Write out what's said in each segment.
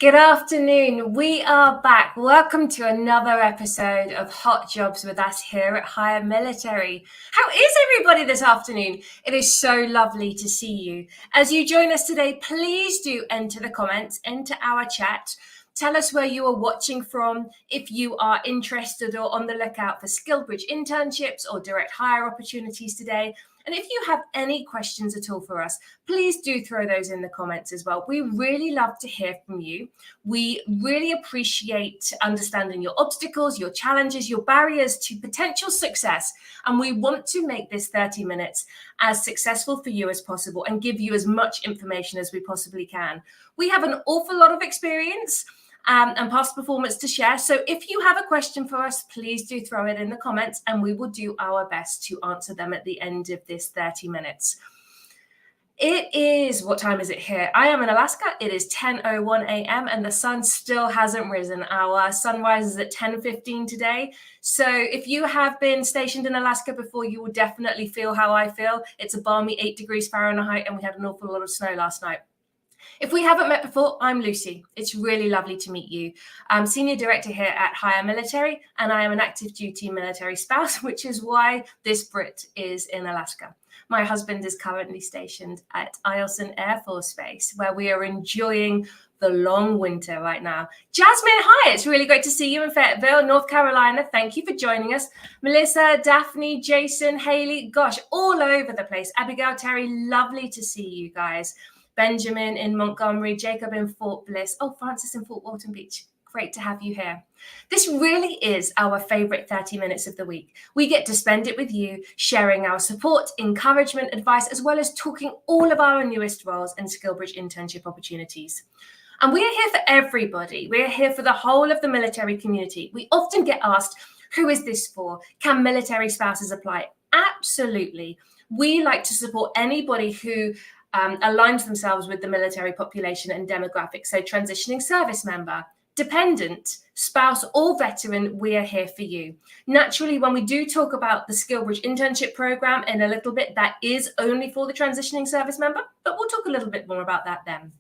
Good afternoon. We are back. Welcome to another episode of Hot Jobs with us here at Hire Military. How is everybody this afternoon? It is so lovely to see you. As you join us today, please do enter the comments into our chat. Tell us where you are watching from, if you are interested or on the lookout for SkillBridge internships or direct hire opportunities today. And if you have any questions at all for us, please do throw those in the comments as well. We really love to hear from you. We really appreciate understanding your obstacles, your challenges, your barriers to potential success. And we want to make this 30 minutes as successful for you as possible and give you as much information as we possibly can. We have an awful lot of experience and past performance to share. So if you have a question for us, please do throw it in the comments and we will do our best to answer them at the end of this 30 minutes. It is, what time is it here? I am in Alaska. It is 10:01 a.m. and the sun still hasn't risen. Our sunrise is at 10:15 today. So if you have been stationed in Alaska before, you will definitely feel how I feel. It's a balmy 8 degrees Fahrenheit and we had an awful lot of snow last night. If we haven't met before, I'm Lucy. It's really lovely to meet you. I'm Senior Director here at Hire Military, and I am an active duty military spouse, which is why this Brit is in Alaska. My husband is currently stationed at Eielson Air Force Base, where we are enjoying the long winter right now. Jasmine, hi, it's really great to see you in Fayetteville, North Carolina. Thank you for joining us. Melissa, Daphne, Jason, Haley, gosh, all over the place. Abigail, Terry, lovely to see you guys. Benjamin in Montgomery, Jacob in Fort Bliss. Oh, Francis in Fort Walton Beach. Great to have you here. This really is our favorite 30 minutes of the week. We get to spend it with you, sharing our support, encouragement, advice, as well as talking all of our newest roles and SkillBridge internship opportunities. And we are here for everybody. We are here for the whole of the military community. We often get asked, who is this for? Can military spouses apply? Absolutely. We like to support anybody who aligns themselves with the military population and demographics. So transitioning service member, dependent, spouse, or veteran, we are here for you. Naturally, when we do talk about the SkillBridge internship program in a little bit, that is only for the transitioning service member, but we'll talk a little bit more about that then.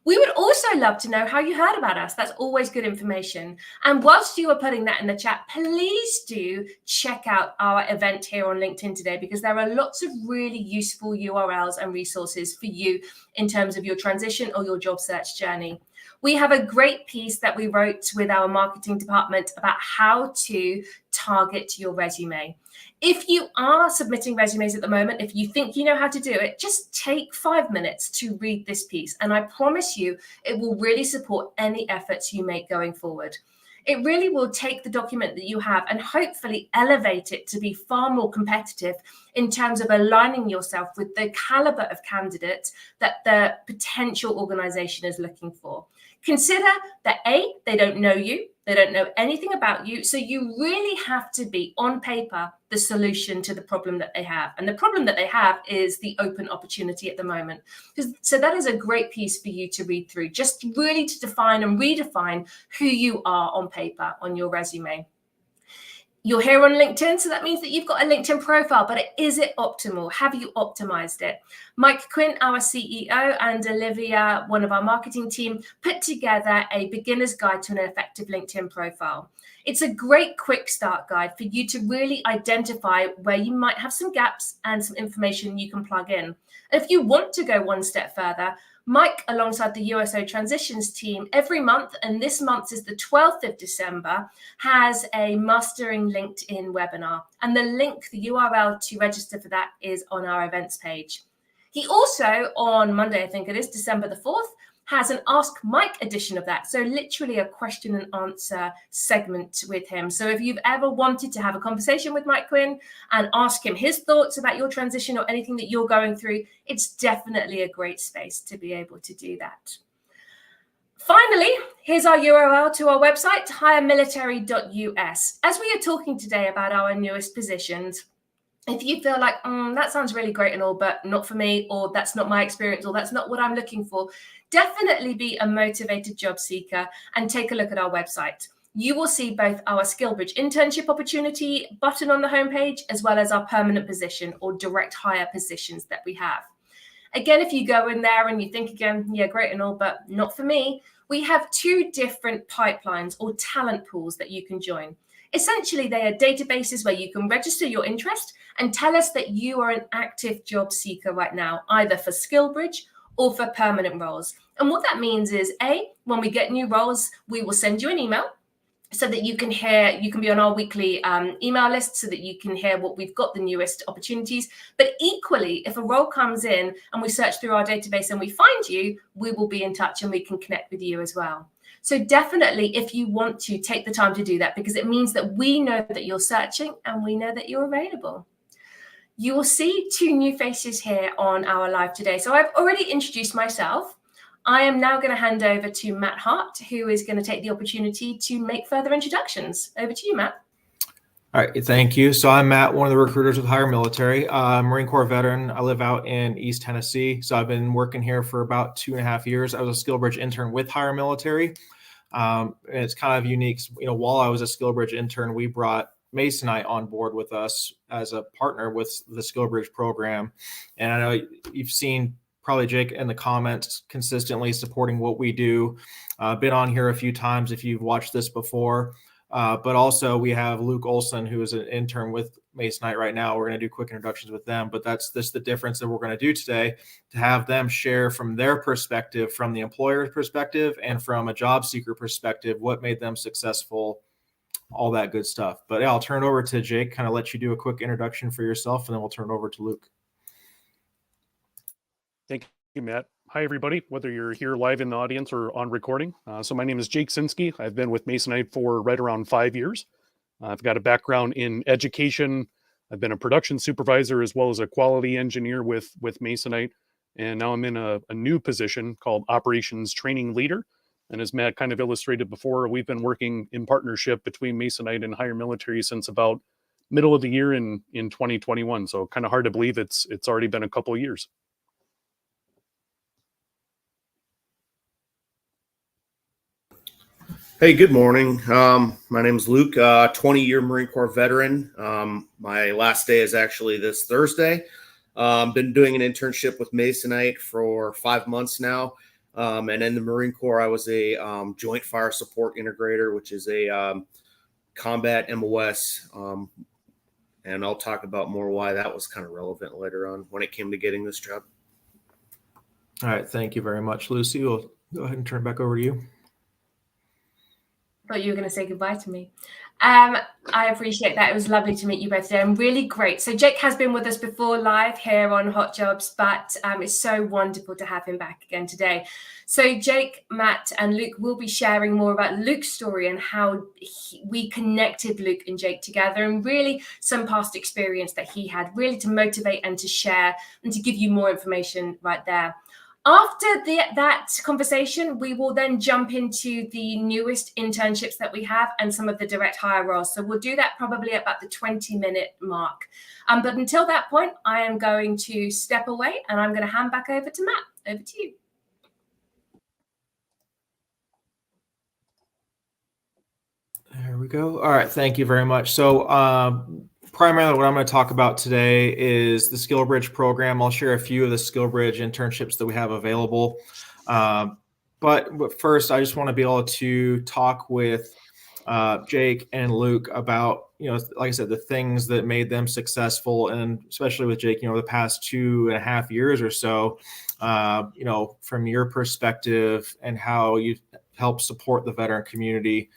We would also love to know how you heard about us. That's always good information. And whilst you are putting that in the chat, please do check out our event here on LinkedIn today, because there are lots of really useful URLs and resources for you in terms of your transition or your job search journey. We have a great piece that we wrote with our marketing department about how to target your resume. If you are submitting resumes at the moment, if you think you know how to do it, just take 5 minutes to read this piece. And I promise you, it will really support any efforts you make going forward. It really will take the document that you have and hopefully elevate it to be far more competitive in terms of aligning yourself with the caliber of candidate that the potential organization is looking for. Consider that A, they don't know you, they don't know anything about you, so you really have to be, on paper, the solution to the problem that they have. And the problem that they have is the open opportunity at the moment. So that is a great piece for you to read through, just really to define and redefine who you are on paper, on your resume. You're here on LinkedIn, so that means that you've got a LinkedIn profile, but is it optimal? Have you optimized it? Mike Quinn, our CEO, and Olivia, one of our marketing team, put together a beginner's guide to an effective LinkedIn profile. It's a great quick start guide for you to really identify where you might have some gaps and some information you can plug in. And if you want to go one step further, Mike, alongside the USO Transitions team, every month, and this month is the 12th of December, has a Mastering LinkedIn webinar. And the link, the URL to register for that is on our events page. He also, on Monday, I think it is, December the 4th, has an Ask Mike edition of that. So literally a question and answer segment with him. So if you've ever wanted to have a conversation with Mike Quinn and ask him his thoughts about your transition or anything that you're going through, it's definitely a great space to be able to do that. Finally, here's our URL to our website, hiremilitary.us. As we are talking today about our newest positions, if you feel like, that sounds really great and all, but not for me, or that's not my experience, or that's not what I'm looking for, definitely be a motivated job seeker and take a look at our website. You will see both our SkillBridge internship opportunity button on the homepage, as well as our permanent position or direct hire positions that we have. Again, if you go in there and you think again, yeah, great and all, but not for me, we have two different pipelines or talent pools that you can join. Essentially, they are databases where you can register your interest and tell us that you are an active job seeker right now, either for SkillBridge or for permanent roles. And what that means is, A, when we get new roles, we will send you an email so that you can be on our weekly email list so that you can hear what we've got, the newest opportunities. But equally, if a role comes in and we search through our database and we find you, we will be in touch and we can connect with you as well. So definitely, if you want to, take the time to do that, because it means that we know that you're searching and we know that you're available. You will see two new faces here on our live today. So I've already introduced myself. I am now going to hand over to Matt Hart, who is going to take the opportunity to make further introductions. Over to you, Matt. All right, thank you. So I'm Matt, one of the recruiters with Hire Military. Marine Corps veteran. I live out in East Tennessee. So I've been working here for about 2.5 years. I was a SkillBridge intern with Hire Military. And it's kind of unique. While I was a SkillBridge intern, we brought Masonite on board with us as a partner with the SkillBridge program. And I know you've seen probably Jake in the comments consistently supporting what we do. Been on here a few times if you've watched this before. But also we have Luke Olson, who is an intern with Masonite right now. We're going to do quick introductions with them, but that's the difference that we're going to do today, to have them share from their perspective, from the employer's perspective and from a job seeker perspective, what made them successful, all that good stuff. But yeah, I'll turn it over to Jake, kind of let you do a quick introduction for yourself, and then we'll turn it over to Luke. Thank you, Matt. Hi, everybody, whether you're here live in the audience or on recording. So my name is Jake Sinski. I've been with Masonite for right around 5 years. I've got a background in education. I've been a production supervisor as well as a quality engineer with Masonite. And now I'm in a new position called Operations Training Leader. And as Matt kind of illustrated before, we've been working in partnership between Masonite and Hire Military since about middle of the year in 2021. So kind of hard to believe it's already been a couple of years. Hey, good morning. My name is Luke, 20-year Marine Corps veteran. My last day is actually this Thursday. Been doing an internship with Masonite for 5 months now. And in the Marine Corps, I was a joint fire support integrator, which is a combat MOS. And I'll talk about more why that was kind of relevant later on when it came to getting this job. All right, thank you very much, Lucy. We'll go ahead and turn it back over to you. Thought you were going to say goodbye to me. I appreciate that. It was lovely to meet you both today and really great. So Jake has been with us before live here on Hot Jobs, but it's so wonderful to have him back again today. So Jake, Matt, and Luke will be sharing more about Luke's story and how we connected Luke and Jake together, and really some past experience that he had, really to motivate and to share and to give you more information right there. After that conversation, we will then jump into the newest internships that we have and some of the direct hire roles. So we'll do that probably about the 20-minute mark. But until that point, I am going to step away and I'm going to hand back over to Matt. Over to you. There we go. All right, thank you very much. So primarily what I'm going to talk about today is the SkillBridge program. I'll share a few of the SkillBridge internships that we have available. But first, I just want to be able to talk with Jake and Luke about, like I said, the things that made them successful, and especially with Jake, the past 2.5 years or so, from your perspective and how you help support the veteran community.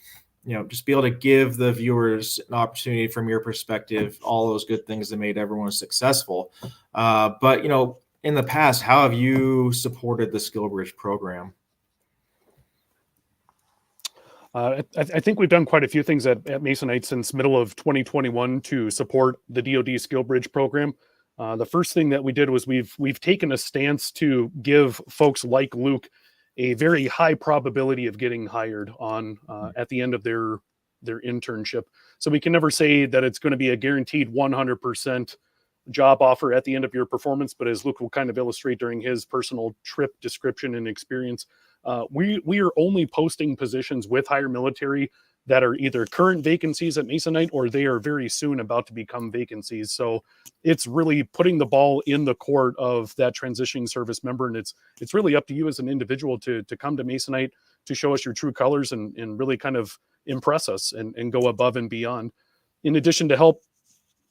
Just be able to give the viewers an opportunity from your perspective, all those good things that made everyone successful. But, in the past, how have you supported the SkillBridge program? I think we've done quite a few things at Masonite since middle of 2021 to support the DoD SkillBridge program. The first thing that we did was we've taken a stance to give folks like Luke a very high probability of getting hired on at the end of their internship. So we can never say that it's going to be a guaranteed 100% job offer at the end of your performance. But as Luke will kind of illustrate during his personal trip description and experience, we are only posting positions with Hire Military that are either current vacancies at Masonite or they are very soon about to become vacancies. So it's really putting the ball in the court of that transitioning service member. And it's really up to you as an individual to come to Masonite, to show us your true colors and really kind of impress us and go above and beyond. In addition, to help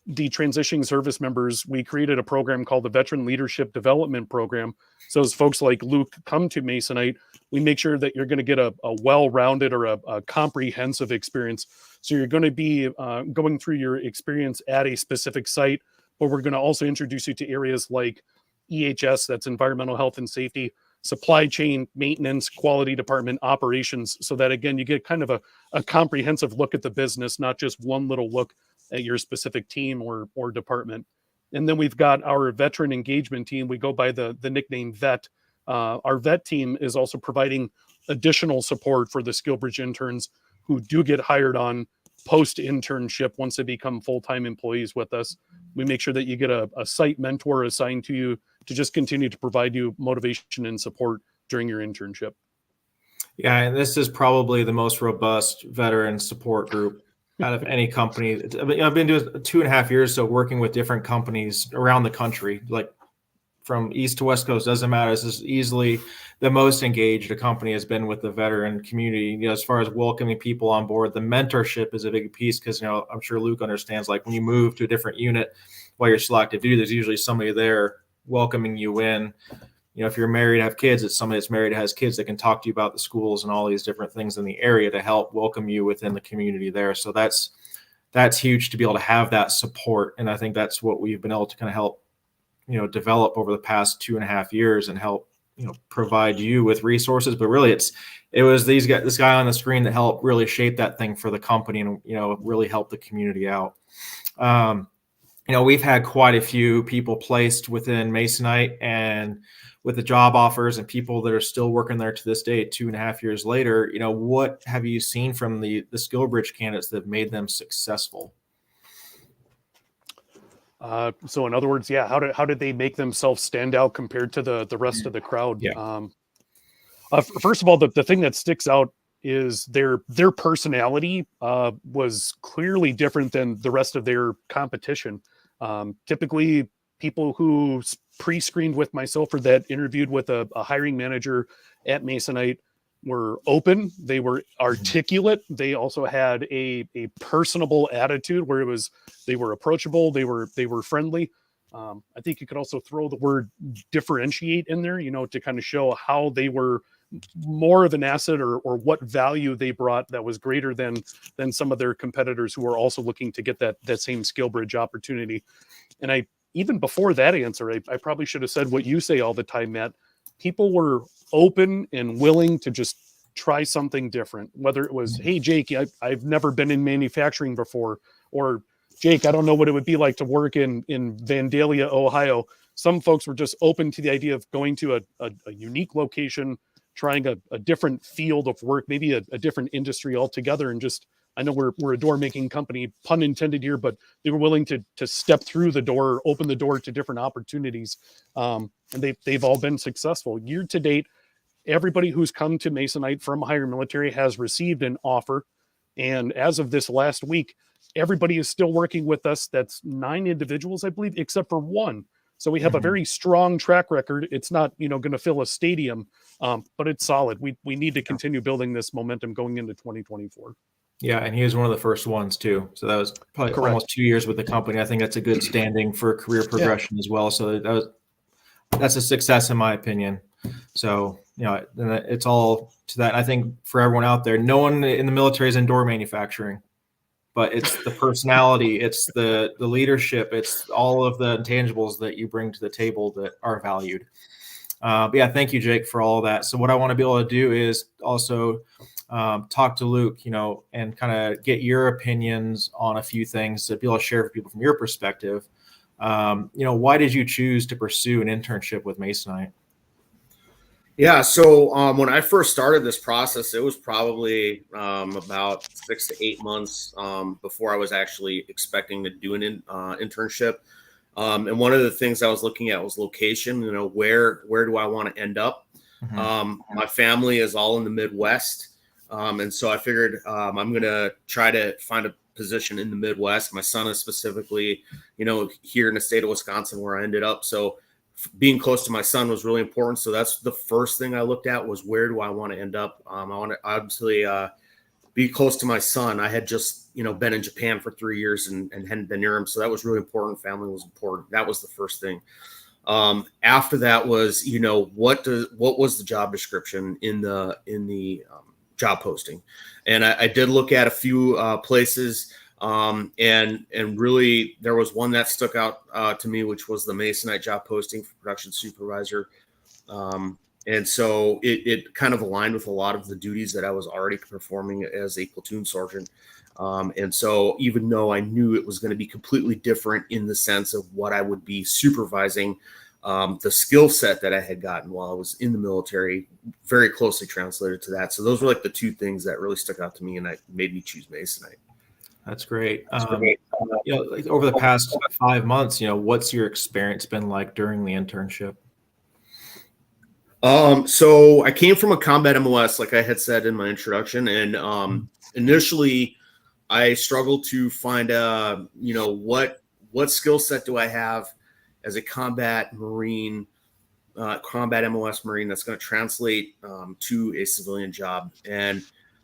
the transitioning service members, we created a program called the Veteran Leadership Development Program. So as folks like Luke come to Masonite, we make sure that you're going to get a well-rounded or a comprehensive experience. So you're going to be going through your experience at a specific site, but we're going to also introduce you to areas like EHS, that's environmental health and safety, supply chain, maintenance, quality department, operations, so that, again, you get kind of a comprehensive look at the business, not just one little look at your specific team or department. And then we've got our veteran engagement team. We go by the nickname VET. Our VET team is also providing additional support for the SkillBridge interns who do get hired on post-internship once they become full-time employees with us. We make sure that you get a site mentor assigned to you to just continue to provide you motivation and support during your internship. Yeah, and this is probably the most robust veteran support group out of any company. I've been doing 2.5 years, so working with different companies around the country, like from East to West Coast, doesn't matter. This is easily the most engaged a company has been with the veteran community. As far as welcoming people on board, the mentorship is a big piece because, I'm sure Luke understands, like when you move to a different unit while you're still active duty, there's usually somebody there welcoming you in. If you're married, have kids, it's somebody that's married, has kids that can talk to you about the schools and all these different things in the area to help welcome you within the community there. So that's huge to be able to have that support. And I think that's what we've been able to kind of help, develop over the past 2.5 years and help, provide you with resources. But really it was this guy on the screen that helped really shape that thing for the company and, really help the community out. We've had quite a few people placed within Masonite and with the job offers and people that are still working there to this day, 2.5 years later. What have you seen from the SkillBridge candidates that have made them successful? So in other words, yeah, how did they make themselves stand out compared to the rest of the crowd? Yeah. First of all, the thing that sticks out is their personality was clearly different than the rest of their competition. Typically, people who pre-screened with myself or that interviewed with a hiring manager at Masonite were open, they were articulate, they also had a personable attitude where they were approachable, they were friendly. I think you could also throw the word differentiate in there, to kind of show how they were more of an asset or what value they brought that was greater than some of their competitors who are also looking to get that same SkillBridge opportunity. And even before that answer, I probably should have said what you say all the time, Matt. People were open and willing to just try something different, whether it was, hey, Jake, I've never been in manufacturing before, or Jake, I don't know what it would be like to work in Vandalia, Ohio. Some folks were just open to the idea of going to a unique location, trying a different field of work, maybe a different industry altogether. And just, I know we're a door making company, pun intended here, but they were willing to step through the door, open the door to different opportunities. And they've all been successful. Year to date, everybody who's come to Masonite from Higher Military has received an offer. And as of this last week, everybody is still working with us. That's 9 individuals, I believe, except for 1. So we have a very strong track record. It's not, going to fill a stadium, but it's solid. We need to continue building this momentum going into 2024. Yeah, and he was one of the first ones too. So that was probably almost 2 years with the company. I think that's a good standing for career progression as well. So that's a success in my opinion. So, it's all to that. I think for everyone out there, no one in the military is in door manufacturing, but it's the personality, it's the leadership, it's all of the intangibles that you bring to the table that are valued. But yeah, thank you, Jake, for all of that. So what I want to be able to do is also talk to Luke, and kind of get your opinions on a few things to be able to share with people from your perspective. Why did you choose to pursue an internship with Masonite? Yeah, so when I first started this process, it was probably about 6 to 8 months before I was actually expecting to do an internship. And one of the things I was looking at was location. Where do I want to end up? My family is all in the Midwest, and so I figured I'm going to try to find a position in the Midwest. My son is specifically, here in the state of Wisconsin where I ended up. So being close to my son was really important. So that's the first thing I looked at was where do I want to end up? I want to obviously be close to my son. I had just, been in Japan for 3 years and hadn't been near him. So that was really important. Family was important. That was the first thing. After that was, what was the job description in the job posting? And I did look at a few places. And really there was one that stuck out to me, which was the Masonite job posting for production supervisor. And so it kind of aligned with a lot of the duties that I was already performing as a platoon sergeant. And so even though I knew it was going to be completely different in the sense of what I would be supervising, the skill set that I had gotten while I was in the military very closely translated to that. So those were like the two things that really stuck out to me and that made me choose Masonite. That's great. Like over the past 5 months, what's your experience been like during the internship? So I came from a combat MOS, like I had said in my introduction, and initially I struggled to find what skill set do I have as a combat Marine, combat MOS Marine that's going to translate to a civilian job. And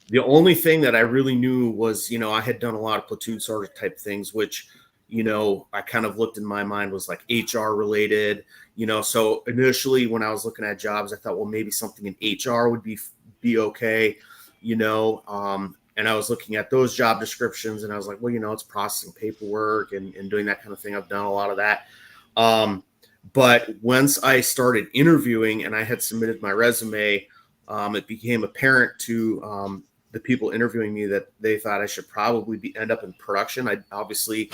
the only thing that I really knew was, I had done a lot of platoon sergeant type things, which, I kind of looked in my mind was like HR related, so initially when I was looking at jobs, I thought, well, maybe something in HR would be okay, and I was looking at those job descriptions and I was like, well, it's processing paperwork and doing that kind of thing. I've done a lot of that. But once I started interviewing and I had submitted my resume, it became apparent to the people interviewing me that they thought I should probably end up in production. I obviously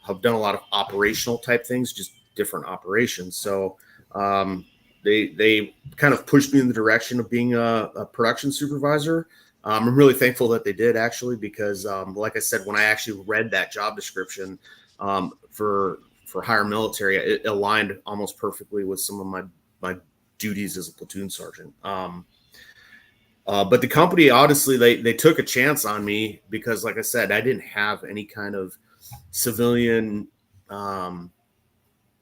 have done a lot of operational type things, just different operations. So they kind of pushed me in the direction of being a production supervisor. I'm really thankful that they did actually, because like I said, when I actually read that job description for higher military, it aligned almost perfectly with some of my duties as a platoon sergeant. But the company, honestly, they took a chance on me because, like I said, I didn't have any kind of civilian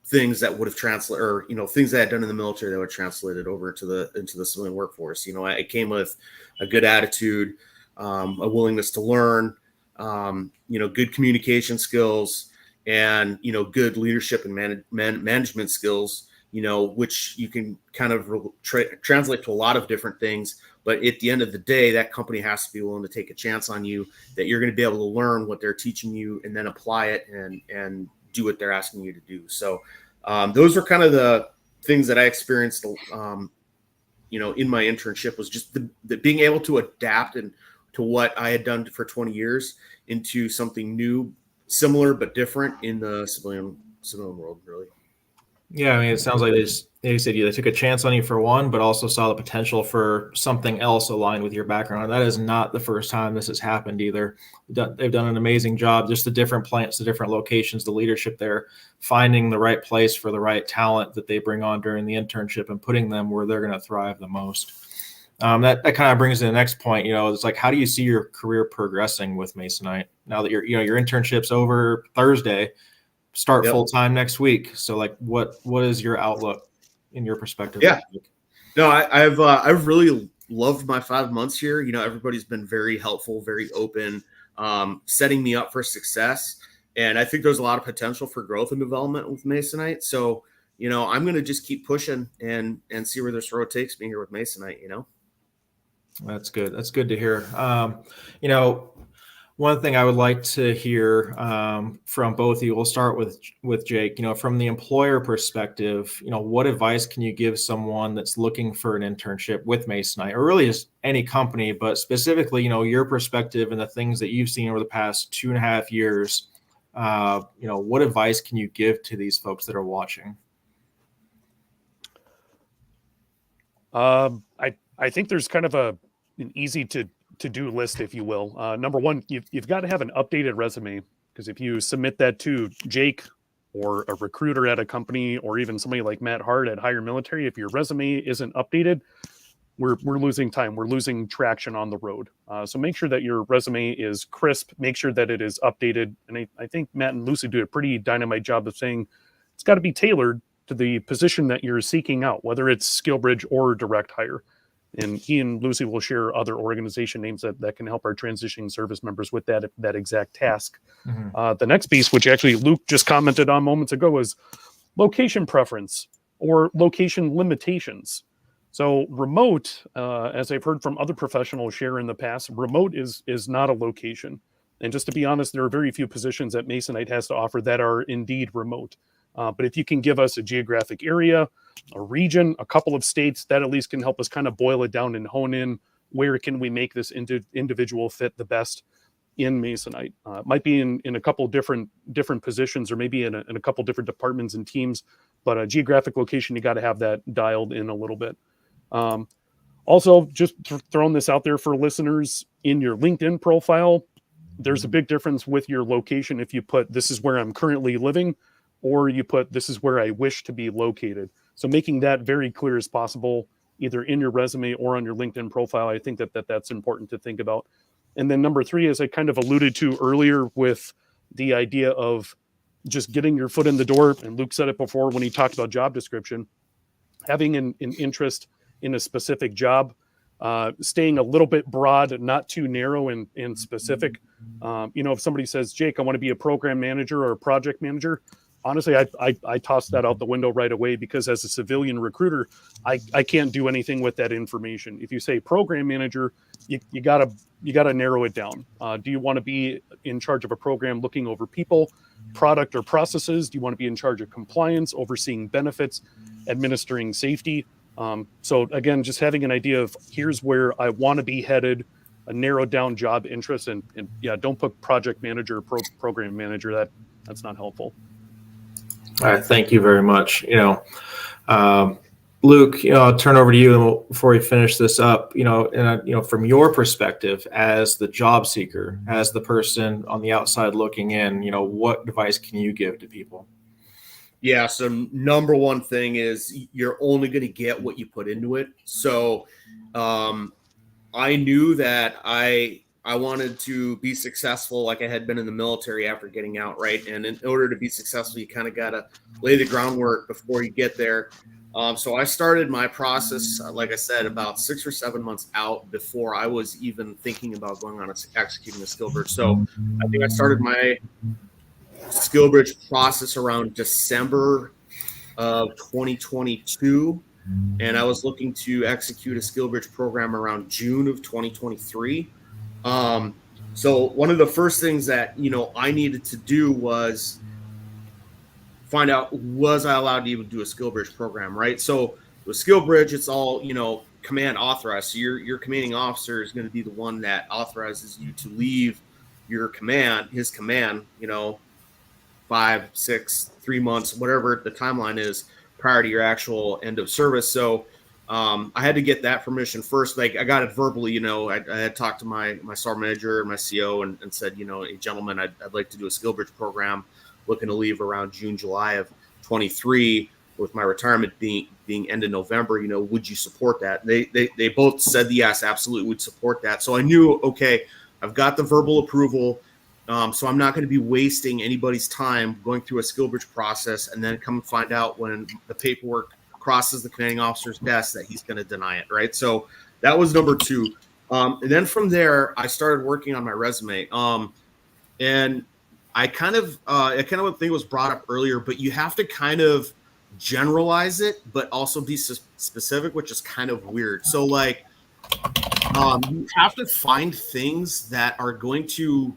things that would have translated, or things that I had done in the military that were translated over into the civilian workforce. I came with a good attitude, a willingness to learn, good communication skills, and good leadership and management skills. Which you can kind of translate to a lot of different things. But at the end of the day, that company has to be willing to take a chance on you, that you're going to be able to learn what they're teaching you and then apply it and do what they're asking you to do. So those are kind of the things that I experienced, in my internship, was just the being able to adapt and to what I had done for 20 years into something new, similar, but different in the civilian world, really. Yeah, I mean, it sounds like they said they took a chance on you for one, but also saw the potential for something else aligned with your background. And that is not the first time this has happened either. They've done an amazing job, just the different plants, the different locations, the leadership there, finding the right place for the right talent that they bring on during the internship and putting them where they're going to thrive the most. That kind of brings to the next point. It's like, how do you see your career progressing with Masonite now that your internship's over Thursday? Start full time next week. So, like, what is your outlook in your perspective? Yeah, no, I've really loved my 5 months here. Everybody's been very helpful, very open, setting me up for success. And I think there's a lot of potential for growth and development with Masonite. So, I'm going to just keep pushing and see where this road takes me here with Masonite. That's good. That's good to hear. One thing I would like to hear from both of you, we'll start with Jake, from the employer perspective, what advice can you give someone that's looking for an internship with Masonite, or really just any company, but specifically, your perspective and the things that you've seen over the past 2.5 years, what advice can you give to these folks that are watching? I think there's kind of an easy to-do list, if you will. Number one, you've got to have an updated resume, because if you submit that to Jake or a recruiter at a company, or even somebody like Matt Hart at Higher Military, if your resume isn't updated, we're losing time. We're losing traction on the road. So make sure that your resume is crisp. Make sure that it is updated. And I think Matt and Lucy do a pretty dynamite job of saying it's got to be tailored to the position that you're seeking out, whether it's SkillBridge or direct hire. And he and Lucy will share other organization names that can help our transitioning service members with that exact task. Mhm. The next piece, which actually Luke just commented on moments ago, is location preference or location limitations. So remote, as I've heard from other professionals share in the past, remote is not a location. And just to be honest, there are very few positions that Masonite has to offer that are indeed remote. But if you can give us a geographic area, a region, a couple of states, that at least can help us kind of boil it down and hone in where can we make this individual fit the best in Masonite. It might be in a couple different positions, or maybe in a couple different departments and teams, but a geographic location, you got to have that dialed in a little bit. Also, just throwing this out there for listeners, in your LinkedIn profile, there's a big difference with your location if you put this is where I'm currently living, or you put this is where I wish to be located. So making that very clear as possible, either in your resume or on your LinkedIn profile, I think that's important to think about. And then number 3, as I kind of alluded to earlier with the idea of just getting your foot in the door, and Luke said it before when he talked about job description, having an interest in a specific job, staying a little bit broad, not too narrow and specific. If somebody says, Jake, I want to be a program manager or a project manager, honestly, I toss that out the window right away, because as a civilian recruiter, I can't do anything with that information. If you say program manager, you gotta narrow it down. Do you want to be in charge of a program looking over people, product, or processes? Do you want to be in charge of compliance, overseeing benefits, administering safety? So again, just having an idea of here's where I want to be headed, a narrowed down job interest, and yeah, don't put project manager or program manager. That's not helpful. All right, thank you very much. Luke, I'll turn over to you before we finish this up. From your perspective as the job seeker, as the person on the outside looking in, what advice can you give to people? Yeah. So number one thing is you're only going to get what you put into it. So I knew that I wanted to be successful like I had been in the military after getting out, right? And in order to be successful, you kind of got to lay the groundwork before you get there. So I started my process, like I said, about 6 or 7 months out before I was even thinking about going on executing a SkillBridge. So I think I started my SkillBridge process around December of 2022. And I was looking to execute a SkillBridge program around June of 2023. So one of the first things that, I needed to do was find out, was I allowed to even do a SkillBridge program, right? So with SkillBridge, it's all, command authorized. So your commanding officer is going to be the one that authorizes you to leave your command, his command, 5, 6, 3 months, whatever the timeline is prior to your actual end of service. So I had to get that permission first. Like I got it verbally, I had talked to my SAR manager and my CO and said, hey, gentlemen, I'd like to do a SkillBridge program, looking to leave around June, July of 23 with my retirement being end of November. Would you support that? They both said yes, absolutely, would support that. So I knew, okay, I've got the verbal approval. So I'm not going to be wasting anybody's time going through a SkillBridge process and then come and find out when the paperwork crosses the commanding officer's desk that he's going to deny it, right? So that was number 2. And then from there, I started working on my resume. And I kind of think it was brought up earlier, but you have to kind of generalize it, but also be specific, which is kind of weird. So like, you have to find things that are going to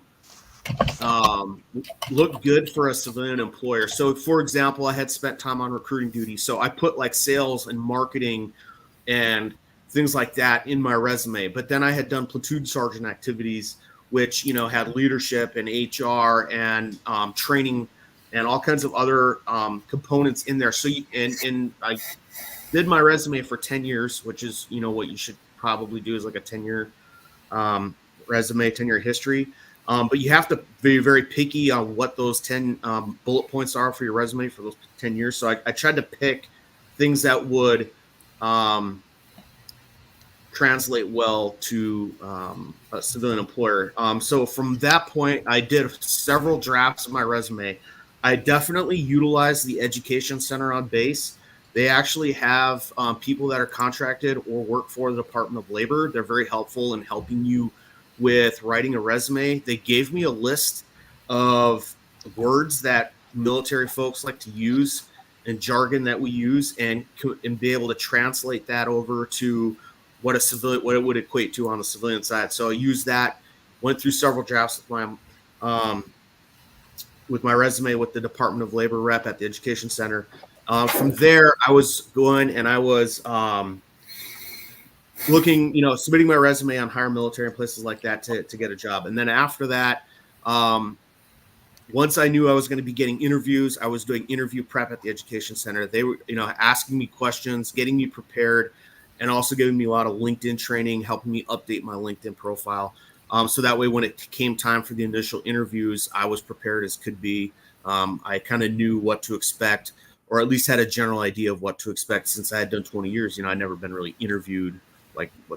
look good for a civilian employer. So for example, I had spent time on recruiting duty. So I put like sales and marketing and things like that in my resume. But then I had done platoon sergeant activities, which, had leadership and HR and training and all kinds of other components in there. So, and I did my resume for 10 years, which is, what you should probably do is like a 10-year resume, 10-year history. But you have to be very picky on what those 10 bullet points are for your resume for those 10 years. So I tried to pick things that would translate well to a civilian employer. So from that point, I did several drafts of my resume. I definitely utilize the education center on base. They actually have people that are contracted or work for the Department of Labor. They're very helpful in helping you with writing a resume. They gave me a list of words that military folks like to use and jargon that we use, and be able to translate that over to what it would equate to on the civilian side. So I used that, went through several drafts with my resume with the Department of Labor rep at the Education Center. From there, I was going and I was looking, submitting my resume on Hire Military and places like that to get a job. And then after that, once I knew I was going to be getting interviews, I was doing interview prep at the Education Center. They were, asking me questions, getting me prepared, and also giving me a lot of LinkedIn training, helping me update my LinkedIn profile. So that way, when it came time for the initial interviews, I was prepared as could be. I kind of knew what to expect, or at least had a general idea of what to expect, since I had done 20 years. I'd never been really interviewed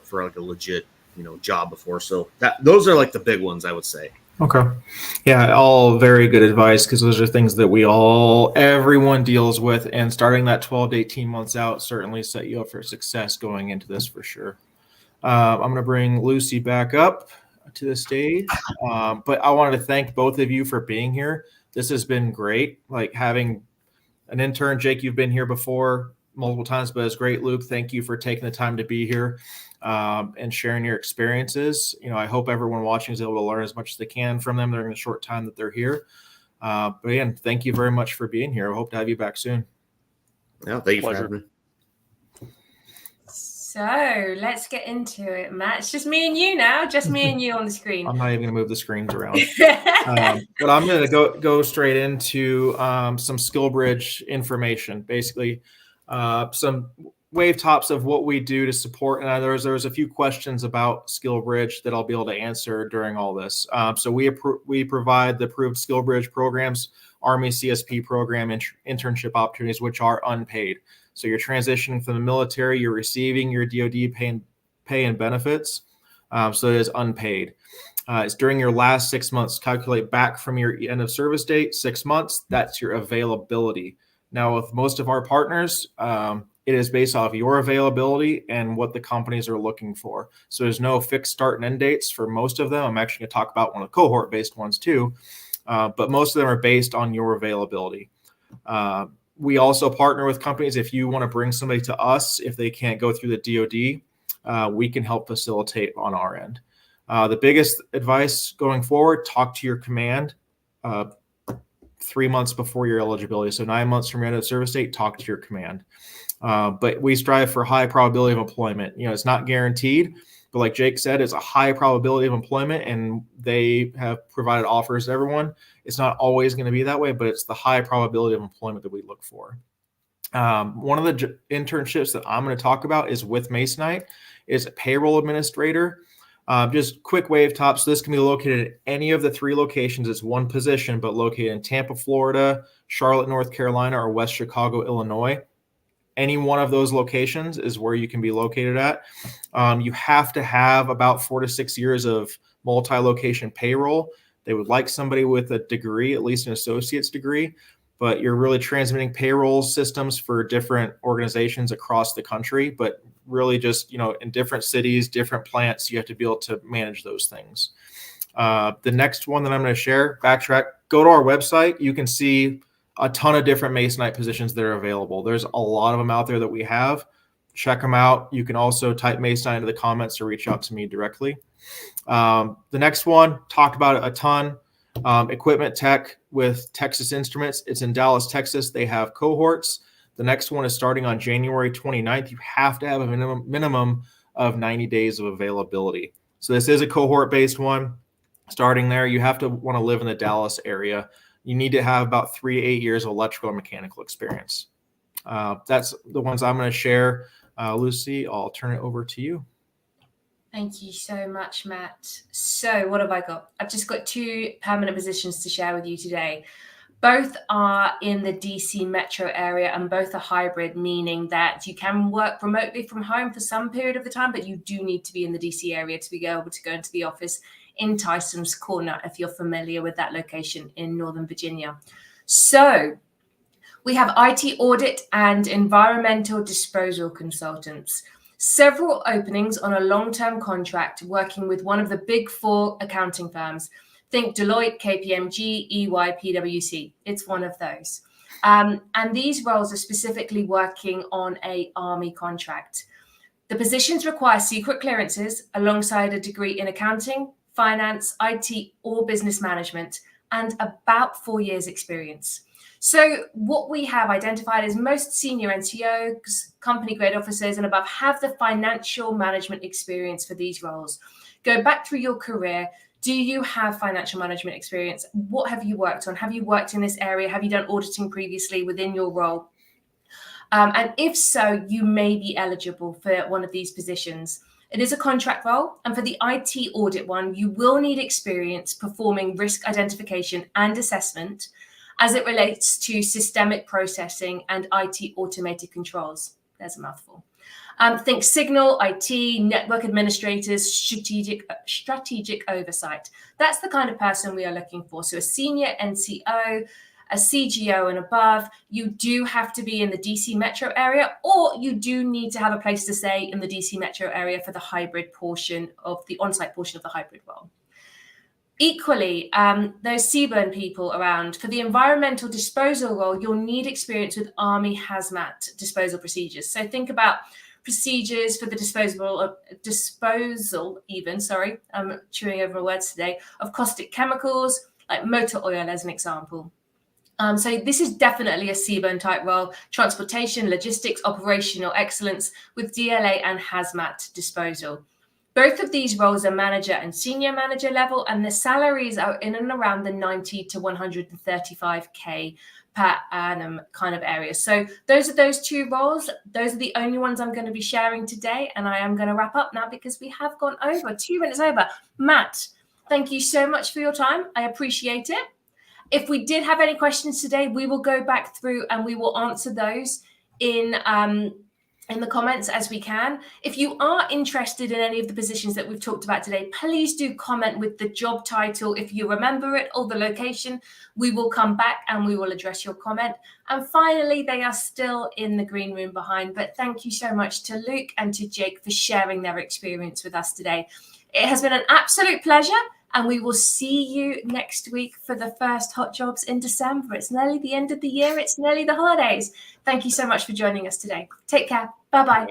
for a legit, job before. So those are like the big ones, I would say. Okay. Yeah, all very good advice, because those are things that everyone deals with, and starting that 12 to 18 months out certainly set you up for success going into this for sure. I'm going to bring Lucy back up to the stage, but I wanted to thank both of you for being here. This has been great. Like having an intern, Jake, you've been here before multiple times, but it's great. Luke, thank you for taking the time to be here and sharing your experiences. I hope everyone watching is able to learn as much as they can from them during the short time that they're here. But again, thank you very much for being here. I hope to have you back soon. Yeah, thank you for having me. So let's get into it, Matt. It's just me and you now, just me and you on the screen. I'm not even going to move the screens around. But I'm going to go straight into some SkillBridge information, basically some wave tops of what we do to support. And there was a few questions about SkillBridge that I'll be able to answer during all this. So we provide the approved SkillBridge programs, Army CSP program, internship opportunities, which are unpaid. So you're transitioning from the military, you're receiving your DoD pay and benefits. So it is unpaid. It's during your last 6 months. Calculate back from your end of service date, 6 months. That's your availability. Now, with most of our partners, it is based off your availability and what the companies are looking for. So there's no fixed start and end dates for most of them. I'm actually going to talk about one of the cohort-based ones too, but most of them are based on your availability. We also partner with companies. If you want to bring somebody to us, if they can't go through the DoD, we can help facilitate on our end. The biggest advice going forward, talk to your command 3 months before your eligibility. So 9 months from your end of service date, talk to your command. But we strive for high probability of employment. It's not guaranteed, but like Jake said, it's a high probability of employment, and they have provided offers to everyone. It's not always going to be that way, but it's the high probability of employment that we look for. One of the internships that I'm going to talk about is with Masonite, is a payroll administrator. Just quick wave top. So this can be located at any of the 3 locations. It's one position, but located in Tampa, Florida, Charlotte, North Carolina, or West Chicago, Illinois. Any one of those locations is where you can be located at. You have to have about 4 to 6 years of multi-location payroll. They would like somebody with a degree, at least an associate's degree, but you're really transmitting payroll systems for different organizations across the country, but really just, in different cities, different plants, you have to be able to manage those things. The next one that I'm going to share, backtrack, go to our website. You can see a ton of different Masonite positions that are available. There's a lot of them out there that we have. Check them out. You can also type Masonite into the comments or reach out to me directly. The next one, talked about it a ton. Equipment tech with Texas Instruments. It's in Dallas, Texas. They have cohorts. The next one is starting on January 29th. You have to have a minimum of 90 days of availability. So this is a cohort-based one. Starting there, you have to want to live in the Dallas area. You need to have about 3 to 8 years of electrical and mechanical experience. That's the ones I'm going to share. Lucy, I'll turn it over to you. Thank you so much, Matt. So what have I got? I've just got 2 permanent positions to share with you today. Both are in the DC metro area, and both are hybrid, meaning that you can work remotely from home for some period of the time, but you do need to be in the DC area to be able to go into the office in Tyson's Corner, if you're familiar with that location in Northern Virginia. So we have IT audit and environmental disposal consultants. Several openings on a long-term contract working with one of the big 4 accounting firms. Think Deloitte, KPMG, EY, PwC. It's one of those. And these roles are specifically working on an Army contract. The positions require secret clearances alongside a degree in accounting, finance, IT, or business management, and about 4 years experience. So what we have identified is most senior NCOs, company grade officers and above have the financial management experience for these roles. Go back through your career. Do you have financial management experience? What have you worked on? Have you worked in this area? Have you done auditing previously within your role? And if so, you may be eligible for one of these positions. It is a contract role, and for the IT audit one, you will need experience performing risk identification and assessment as it relates to systemic processing and IT automated controls. There's a mouthful. Think signal, IT, network administrators, strategic oversight. That's the kind of person we are looking for. So a senior NCO, a CGO and above. You do have to be in the DC metro area, or you do need to have a place to stay in the DC metro area for the hybrid portion of the on-site portion of the hybrid role. Equally, those CBURN people around, for the environmental disposal role, you'll need experience with Army hazmat disposal procedures. So think about procedures for the disposal even, sorry, I'm chewing over my words today, of caustic chemicals, like motor oil as an example. So this is definitely a CBURN type role, transportation, logistics, operational excellence with DLA and hazmat disposal. Both of these roles are manager and senior manager level, and the salaries are in and around the 90 to 135K per annum kind of area. So those are those 2 roles. Those are the only ones I'm going to be sharing today, and I am going to wrap up now because we have gone over 2 minutes over. Matt, thank you so much for your time. I appreciate it. If we did have any questions today, we will go back through and we will answer those in the comments as we can. If you are interested in any of the positions that we've talked about today, please do comment with the job title. If you remember it or the location, we will come back and we will address your comment. And finally, they are still in the green room behind. But thank you so much to Luke and to Jake for sharing their experience with us today. It has been an absolute pleasure. And we will see you next week for the first Hot Jobs in December. It's nearly the end of the year. It's nearly the holidays. Thank you so much for joining us today. Take care. Bye-bye.